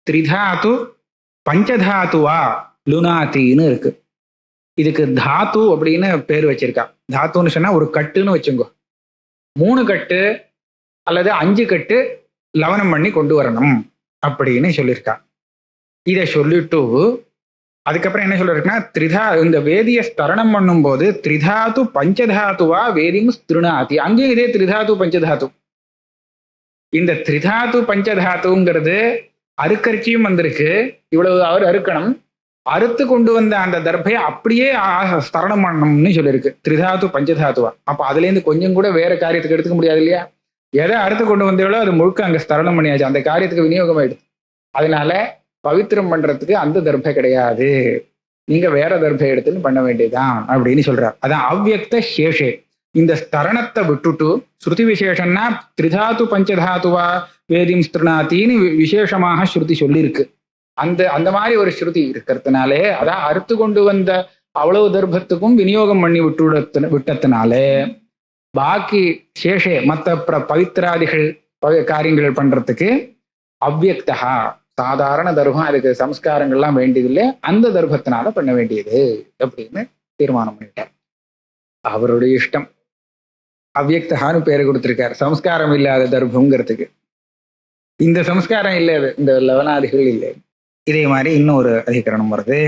திரிதாத்து பஞ்சதாத்துவா லுனாத்தின்னு இருக்கு. இதுக்கு தாத்து அப்படின்னு பேர் வச்சிருக்கா. தாத்துன்னு சொன்னா ஒரு கட்டுன்னு வச்சுங்கோ. 3 கட்டு அல்லது 5 கட்டு லவனம் பண்ணி கொண்டு வரணும் அப்படின்னு சொல்லியிருக்கா. இதை சொல்லிட்டு அதுக்கப்புறம் என்ன சொல்லிருக்குன்னா, இந்த வேதிய ஸ்தரணம் பண்ணும் போது திரிதாத்து பஞ்சதாத்துவா வேதியும் ஸ்திருணாதி. அங்கேயும் இதே திரிதாத்து பஞ்சதாத்து. இந்த திரிதாத்து பஞ்சதாத்துங்கிறது அறுக்கரிச்சியும் வந்திருக்கு. இவ்வளவு அவர் அறுக்கணும். அறுத்து கொண்டு வந்த அந்த தர்பையை அப்படியே ஸ்தரணம் பண்ணணும்னு சொல்லியிருக்கு. திரிதாத்து பஞ்சதாத்துவா. அப்ப அதுல இருந்து கொஞ்சம் கூட வேற காரியத்துக்கு எடுத்துக்க முடியாது இல்லையா. எதை அறுத்து கொண்டு வந்தீங்களோ அது முழுக்க அங்க ஸ்தரணம் பண்ணியாச்சு, அந்த காரியத்துக்கு விநியோகம் ஆயிடுது. அதனால பவித்திரம் பண்றதுக்கு அந்த தர்பை கிடையாது, நீங்க வேற தர்பை எடுத்துன்னு பண்ண வேண்டியதுதான் அப்படின்னு சொல்றார். அதான் அவ்யக்த சேஷே. இந்த ஸ்தரணத்தை விட்டுட்டு ஸ்ருதி விசேஷம்னா திரிதாத்து பஞ்சதாத்துவா வேதிம் ஸ்திருணாத்தின்னு விசேஷமாக ஸ்ருதி சொல்லியிருக்கு. அந்த மாதிரி ஒரு ஸ்ருதி இருக்கிறதுனாலே, அதான் அறுத்து கொண்டு வந்த அவ்வளவு தர்பத்துக்கும் விநியோகம் பண்ணி விட்டதுனாலே பாக்கி சேஷே மற்ற பவித்திராதிகள் காரியங்கள் பண்றதுக்கு அவ்யக்தா சாதாரண தர்பம், அதுக்கு சம்ஸ்காரங்கள்லாம் வேண்டியதில்லை, அந்த தர்பத்தினால பண்ண வேண்டியது அப்படின்னு தீர்மானம் பண்ணிட்டார். அவருடைய இஷ்டம். அவ்யக்தகான்னு பேரு கொடுத்திருக்காரு சம்ஸ்காரம் இல்லாத தர்பங்கிறதுக்கு. இந்த சம்ஸ்காரம் இல்லை, இந்த லவனாதிகள் இல்லை. இதே மாதிரி இன்னொரு அதிகரணம் வருது.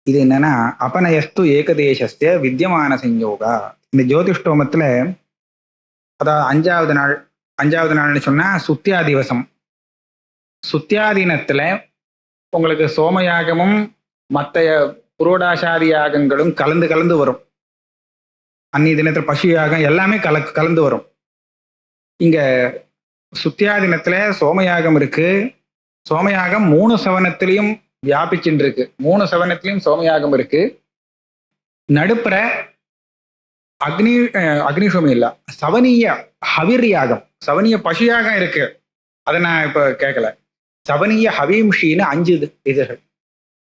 இது என்னன்னா, அபநயஸ்து ஏகதேசஸ்ய வித்தியமான சஞ்சோகா. இந்த ஜோதிஷ்டோமத்துல அதாவது அஞ்சாவது நாள்னு சொன்னா சுத்தியா திவசம். சுத்தியாதீனத்துல உங்களுக்கு சோமயாகமும் மற்ற புரோடாசாதி யாகங்களும் கலந்து வரும். அந்நிய தினத்துல பசு யாகம் எல்லாமே கலந்து வரும். இங்க சுத்தியாதீனத்துல சோமயாகம் இருக்கு. சோமயாகம் 3 சவனத்திலையும் வியாபிச்சுட்டு இருக்கு. 3 சவனத்திலையும் சோமயாகம் இருக்கு. நடுப்புற அக்னிஷோமி இல்ல, சவனீய ஹவிர் யாகம், சவனீய பசு யாகம் இருக்கு. அதை நான் இப்ப கேட்கல. சவனீய ஹவீம்ஷின்னு 5 இதுகள்.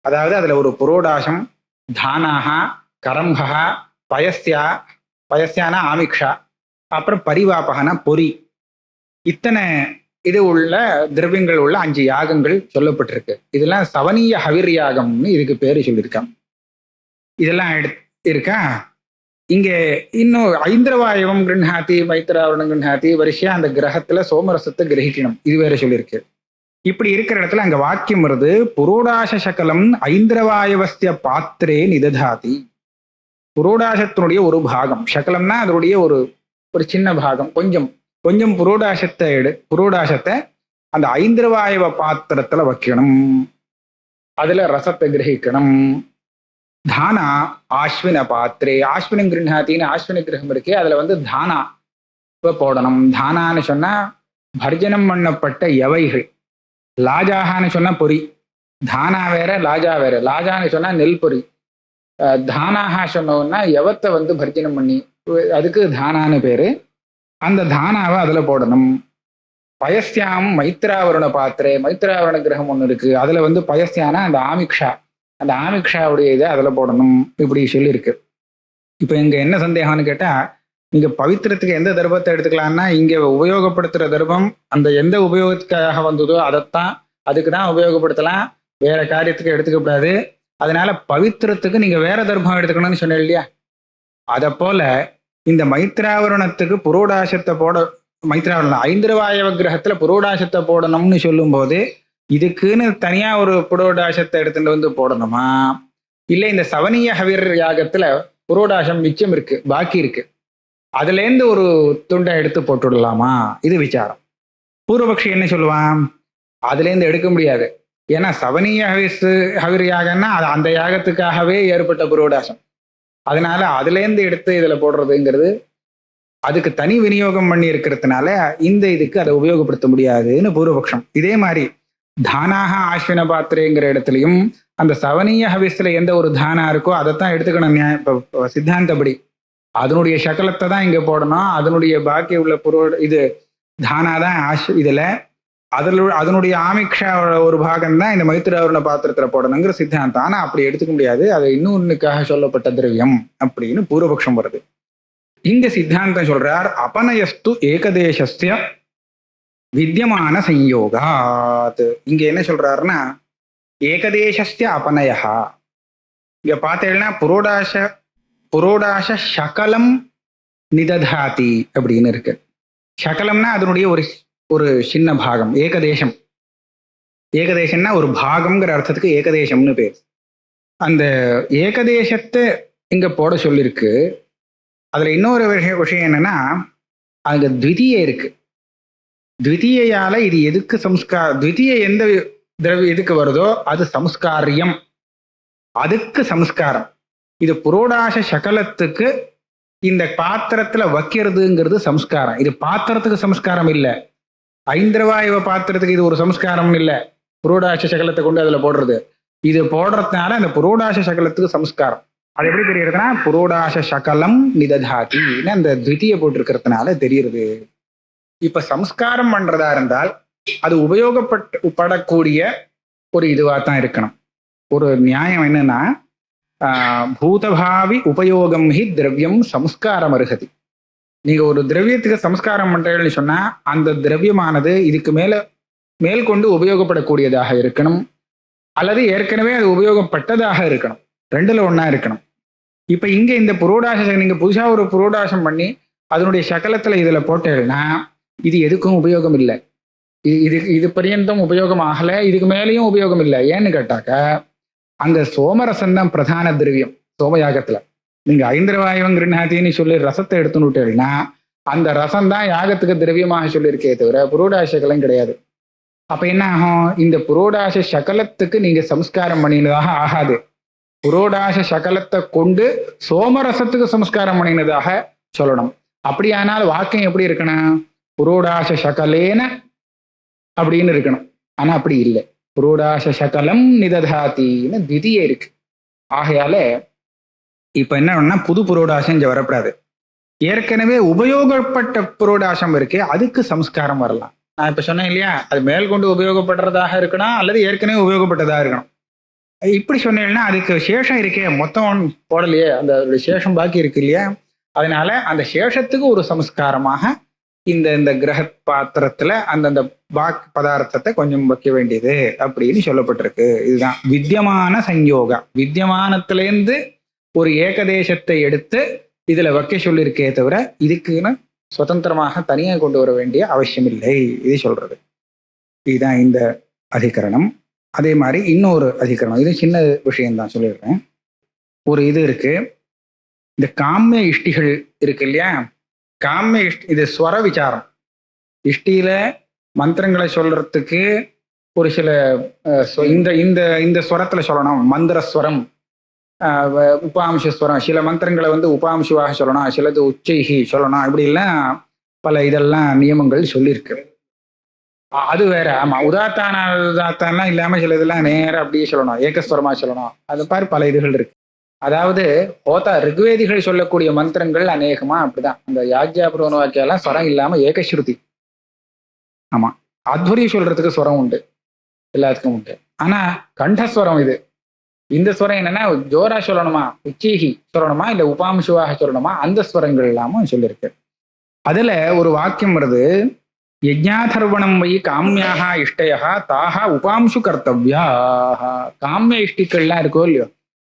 அதாவது அதுல ஒரு புரோடாசம், தானாகா, கரம்பகா, பயஸ்யானா ஆமிக்ஷா, அப்புறம் பரிவாபகனா பொறி, இத்தனை இது உள்ள திரவியங்கள் உள்ள 5 யாகங்கள் சொல்லப்பட்டிருக்கு. இதெல்லாம் சவனீய ஹவிர் யாகம்னு இதுக்கு பேரு சொல்லியிருக்கான். இதெல்லாம் இருக்கா. இங்க இன்னும் ஐந்திரவாயவம் கிருண்ணாத்தி மைத்திராவரணம் கிருண்ணாத்தி வரிசையா அந்த கிரகத்துல சோமரசத்தை கிரகிக்கணும், இது வேற சொல்லியிருக்கு. இப்படி இருக்கிற இடத்துல அங்க வாக்கியம் வருது, புரோடாச சகலம் ஐந்திரவாயவஸ்ய பாத்திரே நிததாதி. புரோடாசத்தினுடைய ஒரு பாகம், சகலம்னா அதனுடைய ஒரு சின்ன பாகம், கொஞ்சம் புரோடாசத்தை அந்த ஐந்திரவாயவ பாத்திரத்துல வைக்கணும். அதுல ரசத்தை கிரகிக்கணும். தானா ஆஸ்வின பாத்திரே, ஆஸ்வினம் கிருஹாத்தின்னு ஆஸ்வின கிரகம் இருக்கு, அதுல வந்து தானா போடணும். தானான்னு சொன்னா பர்ஜனம் பண்ணப்பட்ட எவைகள். லாஜாகான்னு சொன்னா பொறி, தானா வேற லாஜா வேற. லாஜான்னு சொன்னா நெல் பொறி, தானாகா சொன்னோம்னா எவத்தை வந்து பர்ஜனம் பண்ணி, அதுக்கு தானான்னு பேரு. அந்த தானாவை அதுல போடணும். பயஸ்தியாம் மைத்ராவருண பாத்திரே, மைத்ராவருண கிரகம் ஒண்ணு இருக்கு, அதுல வந்து பயஸ்தியானா அந்த ஆமிக்ஷா, அந்த ஆமிக்ஷாவுடைய இதை அதுல போடணும். இப்படி சொல்லியிருக்கு. இப்ப இங்க என்ன சந்தேகம்னு கேட்டா, இங்க பவித்திரத்துக்கு எந்த தர்பத்தை எடுத்துக்கலாம்னா, இங்க உபயோகப்படுத்துற தர்பம் அந்த எந்த உபயோகத்துக்காக வந்ததோ அதைத்தான், அதுக்கு தான் உபயோகப்படுத்தலாம், வேற காரியத்துக்கு எடுத்துக்க கூடாது. அதனால பவித்திரத்துக்கு நீங்க வேற தர்பம் எடுத்துக்கணும்னு சொன்னேன் இல்லையா. அத போல இந்த மைத்ராவரணத்துக்கு புரோடாசத்தை போட, மைத்ராவரணம் ஐந்திரவாயவ கிரகத்துல புரோடாசத்தை போடணும்னு சொல்லும் போது இதுக்குன்னு தனியா ஒரு புரோடாசத்தை எடுத்துட்டு வந்து போடணுமா, இல்ல இந்த சவனிய ஹவிர் யாகத்துல புரோடாசம் மிச்சம் இருக்கு, பாக்கி இருக்கு, அதுல இருந்து ஒரு துண்டை எடுத்து போட்டுடலாமா, இது விசாரம். பூர்வபக்ஷி என்ன சொல்லுவான், அதுல இருந்து எடுக்க முடியாது. ஏன்னா சவனிய ஹவிர் யாகம்னா அது அந்த யாகத்துக்காகவே ஏற்பட்ட புரோடாசம். அதனால அதுல இருந்து எடுத்து இதுல போடுறதுங்கிறது அதுக்கு தனி விநியோகம் பண்ணி இருக்கிறதுனால இந்த இதுக்கு அதை உபயோகப்படுத்த முடியாதுன்னு பூர்வபக்ஷம். இதே மாதிரி தானாக ஆஸ்வின பாத்திரங்கிற இடத்துலையும் அந்த சவனிய ஹவிஸ்ல எந்த ஒரு தானா இருக்கோ அதைத்தான் எடுத்துக்கணும். இப்ப சித்தாந்தப்படி அதனுடைய சகலத்தை தான் இங்க போடணும், அதனுடைய பாக்கி உள்ள இது தானாதான் இதுல அதனுடைய ஆமிக்ஷா ஒரு பாகம் தான் இந்த மைத்ராவரண பாத்திரத்துல போடணுங்கிற சித்தாந்தம். ஆனா அப்படி எடுத்துக்க முடியாது, அது இன்னொன்னுக்காக சொல்லப்பட்ட திரவியம் அப்படின்னு பூர்வபக்ஷம் வருது. இங்க சித்தாந்தம் சொல்றார், அபனயஸ்து ஏகதேசஸ்ய வித்தியமான சம்யோகாத். இங்க என்ன சொல்றாருன்னா ஏகதேசஸ்ய அபனயா. இங்க பார்த்தேன்னா புரோடாச சகலம் நிததாதி அப்படின்னு இருக்கு. சகலம்னா அதனுடைய ஒரு சின்ன பாகம். ஏகதேசம், ஏகதேசம்னா ஒரு பாகம்ங்கிற அர்த்தத்துக்கு ஏகதேசம்னு பேர். அந்த ஏகதேசத்தை இங்க போட சொல்லிருக்கு. அதுல இன்னொரு விஷயம் என்னன்னா, அங்க த்விதிய இருக்கு. த்விதியால இது எதுக்கு த்விதிய எந்த எதுக்கு வருதோ அது சம்ஸ்காரியம், அதுக்கு சம்ஸ்காரம். இது புரோடாச சகலத்துக்கு இந்த பாத்திரத்துல வைக்கிறதுங்கிறது சம்ஸ்காரம். இது பாத்திரத்துக்கு சம்ஸ்காரம் இல்லை, ஐந்திரவாயுவ பாத்திரத்துக்கு இது ஒரு சம்ஸ்காரம் இல்லை. புரோடாச சகலத்தை கொண்டு அதுல போடுறது, இது போடுறதுனால அந்த புரோடாச சகலத்துக்கு சம்ஸ்காரம். அது எப்படி தெரியுதுன்னா புரோடாச சகலம் நிததாத்தின்னு அந்த த்விதிய போட்டிருக்கிறதுனால தெரியுது. இப்ப சம்ஸ்காரம் பண்றதா இருந்தால் அது உபயோகப்படக்கூடிய ஒரு இதுவா தான் இருக்கணும். ஒரு நியாயம் என்னன்னா, பூதபாவி உபயோகம் ஹி திரவியம் சம்ஸ்காரம் அருகதி. நீங்க ஒரு திரவியத்துக்கு சம்ஸ்காரம் பண்றீங்கன்னு சொன்னா அந்த திரவியமானது இதுக்கு மேல் கொண்டு உபயோகப்படக்கூடியதாக இருக்கணும், அல்லது ஏற்கனவே அது உபயோகப்பட்டதாக இருக்கணும். ரெண்டுல ஒன்னா இருக்கணும். இப்ப இங்க இந்த புரோடாசம் நீங்க புதுசா ஒரு புரோடாசம் பண்ணி அதனுடைய சகலத்துல இதுல போட்டேன்னா இது எதுக்கும் உபயோகம் இல்லை. இது பரியந்தம் உபயோகம் ஆகல, இதுக்கு மேலேயும் உபயோகம் இல்லை. ஏன்னு கேட்டாக்க அங்க சோமரசம் தான் பிரதான திரவியம். சோமயாகத்துல நீங்க ஐந்திரவாயுவம் கிருண்ணாத்தின்னு சொல்லி ரசத்தை எடுத்துன்னு விட்டீங்கன்னா அந்த ரசம் தான் யாகத்துக்கு திரவியமாக சொல்லியிருக்கே தவிர புரோடாச சகலம் கிடையாது. அப்ப என்ன ஆகும், இந்த புரோடாச சகலத்துக்கு நீங்க சம்ஸ்காரம் பண்ணினதாக ஆகாது. புரோடாச சகலத்தை கொண்டு சோமரசத்துக்கு சம்ஸ்காரம் பண்ணினதாக சொல்லணும். அப்படியானால் வாக்கியம் எப்படி இருக்கணும், புரோடாச சகலேன அப்படின்னு இருக்கணும். ஆனா அப்படி இல்லை, புரோடாச சகலம் நிததாத்தின்னு விதியே இருக்கு. ஆகையால இப்ப என்ன புது புரோடாசம் இங்க வரப்படாது. ஏற்கனவே உபயோகப்பட்ட புரோடாசம் இருக்கு, அதுக்கு சம்ஸ்காரம் வரலாம். நான் இப்ப சொன்னேன் இல்லையா, அது மேல் கொண்டு உபயோகப்படுறதாக இருக்கணும் அல்லது ஏற்கனவே உபயோகப்பட்டதாக இருக்கணும். இப்படி சொன்னீங்கன்னா அதுக்கு சேஷம் இருக்கே, மொத்தம் போடலையே, அந்த சேஷம் பாக்கி இருக்கு இல்லையா, அதனால அந்த சேஷத்துக்கு ஒரு சம்ஸ்காரமாக இந்த கிரக பாத்திரத்துல அந்தந்த பாக் பதார்த்தத்தை கொஞ்சம் வைக்க வேண்டியது அப்படின்னு சொல்லப்பட்டிருக்கு. இதுதான் வித்தியமான சம்யோகா. வித்தியமானத்திலேருந்து ஒரு ஏகதேசத்தை எடுத்து இதுல வைக்க சொல்லியிருக்கே தவிர இதுக்குன்னு சுதந்திரமாக தனியா கொண்டு வர வேண்டிய அவசியம் இல்லை, இது சொல்றது. இதுதான் இந்த அதிகரணம். அதே மாதிரி இன்னொரு அதிகரணம், இது சின்ன விஷயம்தான் சொல்லிடுறேன். ஒரு இது இருக்கு, இந்த காமிய இஷ்டிகள் இருக்கு இல்லையா, காமிய இது ஸ்வர விசாரம். இஷ்டியில மந்திரங்களை சொல்றதுக்கு ஒரு சில இந்த இந்த இந்த ஸ்வரத்துல சொல்லணும், மந்திரஸ்வரம், உபாம்சஸ்வரம். சில மந்திரங்களை வந்து உபாம்சுவாக சொல்லணும், சிலது உச்சைகி சொல்லணும், இப்படி எல்லாம் பல இதெல்லாம் நியமங்கள் சொல்லியிருக்கு. அது வேற. ஆமா, உதாத்தானெல்லாம் இல்லாம சில இதெல்லாம் நேரம் அப்படியே சொல்லணும், ஏகஸ்வரமா சொல்லணும். அது மாதிரி பல இதுகள் இருக்கு. அதாவது ரிக்வேதிகள் சொல்லக்கூடிய மந்திரங்கள் அநேகமா அப்படிதான். அந்த யாஜ்ஞாபூர்வ வாக்கியெல்லாம் ஸ்வரம் இல்லாம ஏகஸ்ருதி. ஆமா, அத்வரி சொல்றதுக்கு ஸ்வரம் உண்டு, எல்லாத்துக்கும் உண்டு. ஆனா கண்டஸ்வரம் இது. இந்த ஸ்வரம் என்னன்னா ஜோரா சொல்லணுமா, உச்சீகி சொல்லணுமா, இல்ல உபாம்சுவாக சொல்லணுமா, அந்த ஸ்வரங்கள் எல்லாமும் சொல்லியிருக்கு. அதுல ஒரு வாக்கியம் வருது, யஜ்ஞாதர்வணம் வை காமியாக இஷ்டயா தாகா உபாம்சு கர்த்தவ்யாக. காமிய இஷ்டிகள்லாம் இருக்கோ இல்லையோ,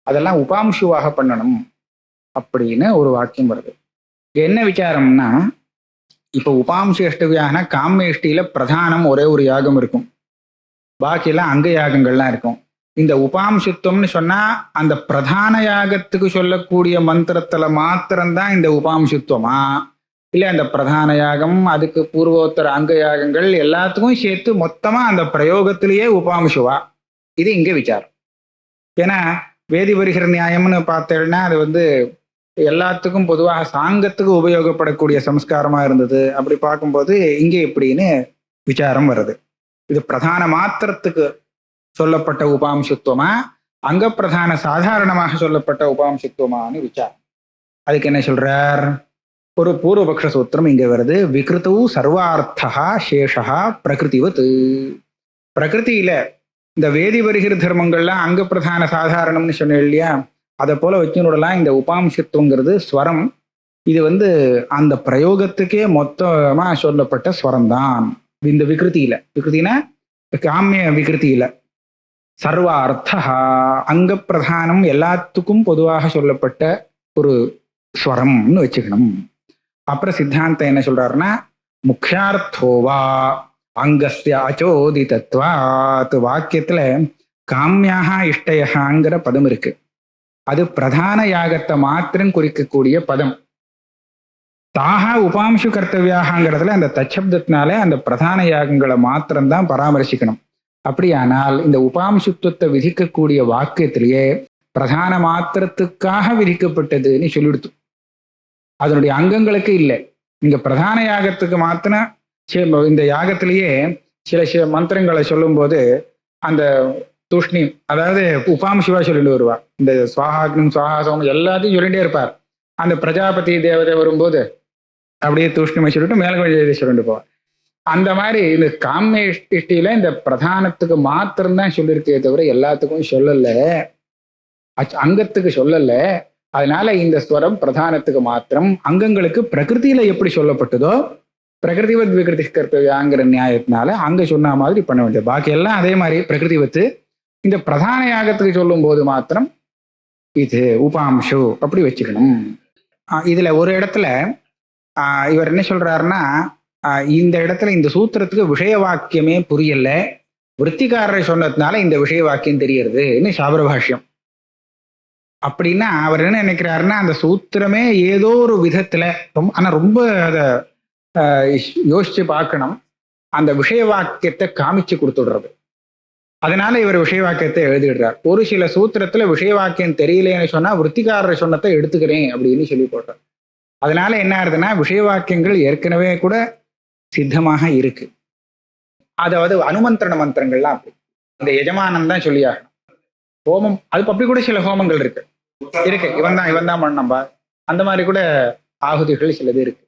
அதெல்லாம் உபாம்சுவாக பண்ணணும் அப்படின்னு ஒரு வாக்கியம் வருது. என்ன விசாரம்னா, இப்ப உபாம்சு இஷ்டவியாகனா காமிய இஷ்டியில பிரதானம் ஒரே ஒரு யாகம் இருக்கும், பாக்கியெல்லாம் அங்க யாகங்கள்லாம் இருக்கும். இந்த உபாம்சுத்துவம்னு சொன்னா அந்த பிரதான யாகத்துக்கு சொல்லக்கூடிய மந்திரத்துல மாத்திரம்தான் இந்த உபாம்சுத்துவமா, இல்ல அந்த பிரதான யாகம் அதுக்கு பூர்வோத்தர அங்க யாகங்கள் எல்லாத்துக்கும் சேர்த்து மொத்தமா அந்த பிரயோகத்திலேயே உபாம்சுவா? இது இங்க விசாரம். ஏன்னா வேதி வருகிற நியாயம்னு பார்த்தேன்னா அது வந்து எல்லாத்துக்கும் பொதுவாக சாங்கத்துக்கு உபயோகப்படக்கூடிய சம்ஸ்காரமா இருந்தது. அப்படி பார்க்கும்போது இங்கே எப்படின்னு விசாரம் வருது. இது பிரதான மாத்திரத்துக்கு சொல்லப்பட்ட உபாம்சுத்துவமா, அங்க பிரதான சாதாரணமாக சொல்லப்பட்ட உபாம்சுத்துவமானு விசாரம். அதுக்கு என்ன சொல்றார்? ஒரு பூர்வபக்ஷ சூத்திரம் இங்க வருது. விகிருத்து சர்வார்த்தா சேஷா பிரகிருதிவத். பிரகிருதியில இந்த வேதி வருகிற தர்மங்கள்லாம் அங்க பிரதான சாதாரணம்னு சொன்னேன் இல்லையா, அதை போல வச்சுடலாம். இந்த உபாம்சத்துவங்கிறது ஸ்வரம். இது வந்து அந்த பிரயோகத்துக்கே மொத்தமா சொல்லப்பட்ட ஸ்வரம் தான் இந்த விகிருதியில. விகிருத்தினா காமிய விகிருதியில சர்வ அர்த்தா அங்க பிரதானம் எல்லாத்துக்கும் பொதுவாக சொல்லப்பட்ட ஒரு ஸ்வரம்னு வச்சுக்கணும். அப்புறம் சித்தாந்தம் என்ன சொல்றாருன்னா, முக்கியார்த்தோவா அங்கஸ்ய அச்சோதிதத்வாத். வாக்கியத்துல காமியாக இஷ்டயகாங்கிற பதம் இருக்கு. அது பிரதான யாகத்தை மாத்திரம் குறிக்கக்கூடிய பதம். தாகா உபாம்சு கர்த்தவியாகங்கிறதுல அந்த தச்சப்தத்தினால அந்த பிரதான யாகங்களை மாத்திரம்தான் பராமரிச்சுக்கணும். அப்படியானால் இந்த உபாம்சுத்துவத்தை விதிக்கக்கூடிய வாக்கியத்திலேயே பிரதான மாத்திரத்துக்காக விதிக்கப்பட்டதுன்னு சொல்லிடுத்து. அதனுடைய அங்கங்களுக்கு இல்லை. இங்க பிரதான யாகத்துக்கு மாத்திரம் இந்த யாகத்திலேயே சில மந்திரங்களை சொல்லும் போது அந்த தூஷ்ணி, அதாவது உபாம்சுவா சொல்லிட்டு வருவா. இந்த சுவாகாக்னம் சுவாகாசம் எல்லாத்தையும் சொல்லிட்டே இருப்பார். அந்த பிரஜாபதி தேவதை வரும்போது அப்படியே தூஷ்ணிமை சொல்லிட்டு மேலகொழி சொல்லிட்டு போவார். அந்த மாதிரி இந்த காமிய இஷ்டியில இந்த பிரதானத்துக்கு மாத்திரம்தான் சொல்லியிருக்கே தவிர எல்லாத்துக்கும் சொல்லல, அங்கத்துக்கு சொல்லல. அதனால இந்த ஸ்வரம் பிரதானத்துக்கு மாத்திரம். அங்கங்களுக்கு பிரகிருதியில எப்படி சொல்லப்பட்டதோ பிரகிருதிவத் விகிருதி கர்த்தவியாங்கிற நியாயத்தினால அங்க சொன்ன மாதிரி பண்ண வேண்டியது. பாக்கி எல்லாம் அதே மாதிரி பிரகிருதி வத்து. இந்த பிரதான யாகத்துக்கு சொல்லும் போது மாத்திரம் இது உபாம்சு அப்படி வச்சுக்கணும். இதுல ஒரு இடத்துல இவர் என்ன சொல்றாருன்னா, இந்த இடத்துல இந்த சூத்திரத்துக்கு விஷய வாக்கியமே புரியல, விற்த்திக்காரரை சொன்னதுனால இந்த விஷய வாக்கியம் தெரியறதுன்னு சாபர பாஷ்யம். அப்படின்னா அவர் என்ன நினைக்கிறாருன்னா, அந்த சூத்திரமே ஏதோ ஒரு விதத்துல ரொம்ப அதை யோசிச்சு பார்க்கணும், அந்த விஷய வாக்கியத்தை காமிச்சு கொடுத்துடுறது. அதனால இவர் விஷய வாக்கியத்தை எழுதிடுறார். ஒரு சில சூத்திரத்துல விஷய வாக்கியம் தெரியலேன்னு சொன்னா விற்த்திக்காரரை சொன்னதை எடுத்துக்கிறேன் அப்படின்னு சொல்லி போட்டார். அதனால என்ன ஆகுதுன்னா, விஷய வாக்கியங்கள் ஏற்கனவே கூட சித்தமாக இருக்கு. அதாவது அனுமந்திரண மந்திரங்கள்லாம் அப்படி இந்த எஜமானம் தான் சொல்லி ஆகணும். ஹோமம் அது அப்படி கூட சில ஹோமங்கள் இருக்கு. இவன் தான் பண்ணம்பா, அந்த மாதிரி கூட ஆகுதிகள் சிலது இருக்கு.